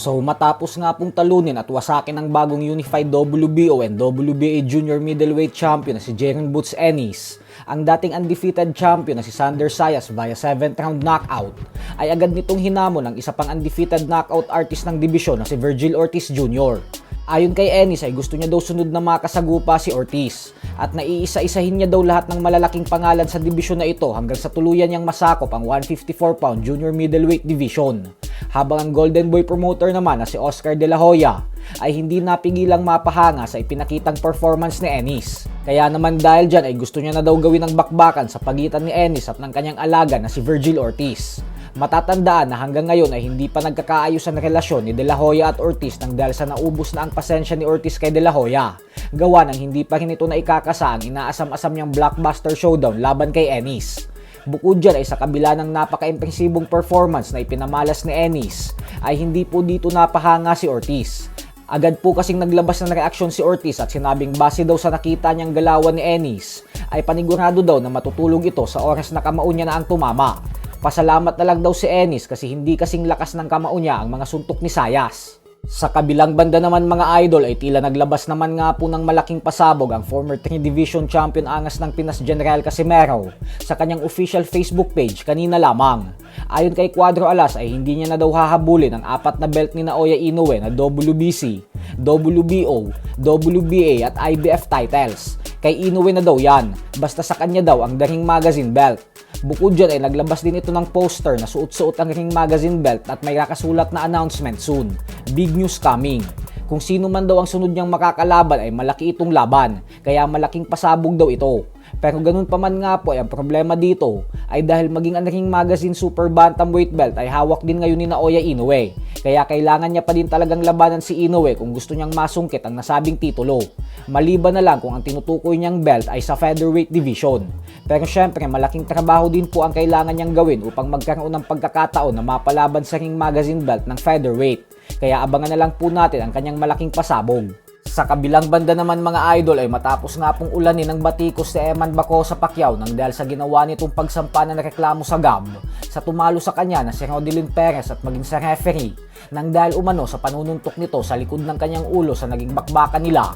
So matapos nga pong talunin at wasakin ng bagong unified WBO and WBA Junior Middleweight Champion na si Jaron Boots Ennis, ang dating undefeated champion na si Sander Sayas via 7th round knockout, ay agad nitong hinamon ang isa pang undefeated knockout artist ng dibisyon na si Vergil Ortiz Jr. Ayon kay Ennis ay gusto niya daw sunod na makasagupa si Ortiz at naiisa-isahin niya daw lahat ng malalaking pangalan sa dibisyon na ito hanggang sa tuluyan niyang masakop ang 154-pound junior middleweight division. Habang ang Golden Boy promoter naman na si Oscar De La Hoya ay hindi napigilang mapahanga sa ipinakitang performance ni Ennis. Kaya naman dahil dyan ay gusto niya na daw gawin ng bakbakan sa pagitan ni Ennis at ng kanyang alaga na si Vergil Ortiz. Matatandaan na hanggang ngayon ay hindi pa nagkakaayos ang relasyon ni De La Hoya at Ortiz nang dahil sa naubos na ang pasensya ni Ortiz kay De La Hoya. Gawa ng hindi pa rin ito na ikakasa ang inaasam-asam niyang blockbuster showdown laban kay Ennis. Bukod dyan ay sa kabila ng napaka-impresibong performance na ipinamalas ni Ennis, ay hindi po dito napahanga si Ortiz. Agad po kasing naglabas ng reaksyon si Ortiz at sinabing base daw sa nakita niyang galawan ni Ennis, ay panigurado daw na matutulog ito sa oras na kamao niya na ang tumama. Pasalamat na lang daw si Ennis kasi hindi kasing lakas ng kamao niya ang mga suntok ni Sayas. Sa kabilang banda naman mga idol ay tila naglabas naman nga po ng malaking pasabog ang former 3 Division Champion angas ng Pinas General Casimero sa kanyang official Facebook page kanina lamang. Ayon kay Cuadro Alas ay hindi niya na daw hahabulin ang 4 na belt ni Naoya Inoue na WBC, WBO, WBA at IBF titles. Kay Inoue na daw yan, basta sa kanya daw ang The Ring Magazine belt. Bukod dyan ay naglabas din ito ng poster na suot-suot ang Ring Magazine belt at may kakasulat na announcement soon. Big news coming. Kung sino man daw ang sunod niyang makakalaban ay malaki itong laban, kaya malaking pasabog daw ito. Pero ganun pa man nga po ay ang problema dito ay dahil maging ang Ring Magazine Super Bantamweight belt ay hawak din ngayon ni Naoya Inoue. Kaya kailangan niya pa din talagang labanan si Inoue kung gusto niyang masungkit ang nasabing titulo. Maliban na lang kung ang tinutukoy niyang belt ay sa featherweight division. Pero syempre malaking trabaho din po ang kailangan niyang gawin upang magkaroon ng pagkakataon na mapalaban sa Ring Magazine belt ng featherweight. Kaya abangan na lang po natin ang kanyang malaking pasabog. Sa kabilang banda naman mga idol ay matapos nga pong ulanin ng batikos si Eman Bacosa Pacquiao nang dahil sa ginawa nitong pagsampa ng reklamo sa GAB sa tumalo sa kanya na si Rodilyn Perez at maging sa referee nang dahil umano sa panununtok nito sa likod ng kanyang ulo sa naging bakbakan nila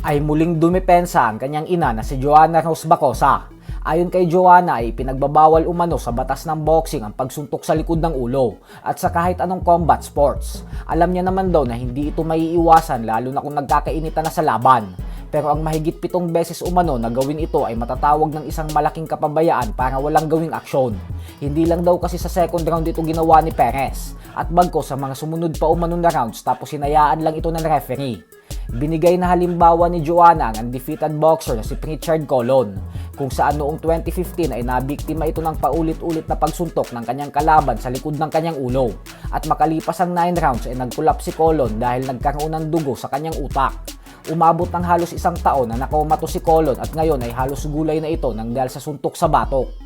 ay muling dumepensa ang kanyang ina na si Joanna Rose Bacosa. Ayon kay Joanna ay pinagbabawal umano sa batas ng boxing ang pagsuntok sa likod ng ulo at sa kahit anong combat sports. Alam niya naman daw na hindi ito maiiwasan lalo na kung nagkakainitan na sa laban. Pero ang mahigit 7 beses umano na gawin ito ay matatawag ng isang malaking kapabayaan para walang gawing aksyon. Hindi lang daw kasi sa second round ito ginawa ni Perez at bagko sa mga sumunod pa umano na rounds tapos hinayaan lang ito ng referee. Binigay na halimbawa ni Joanna ang undefeated boxer na si Pritchard Colon kung saan noong 2015 ay nabiktima ito ng paulit-ulit na pagsuntok ng kanyang kalaban sa likod ng kanyang ulo at makalipas ang 9 rounds ay nagkulap si Colon dahil nagkaroon ng dugo sa kanyang utak. Umabot ng halos 1 taon na nakomato si Colon at ngayon ay halos gulay na ito nang dahil sa suntok sa batok.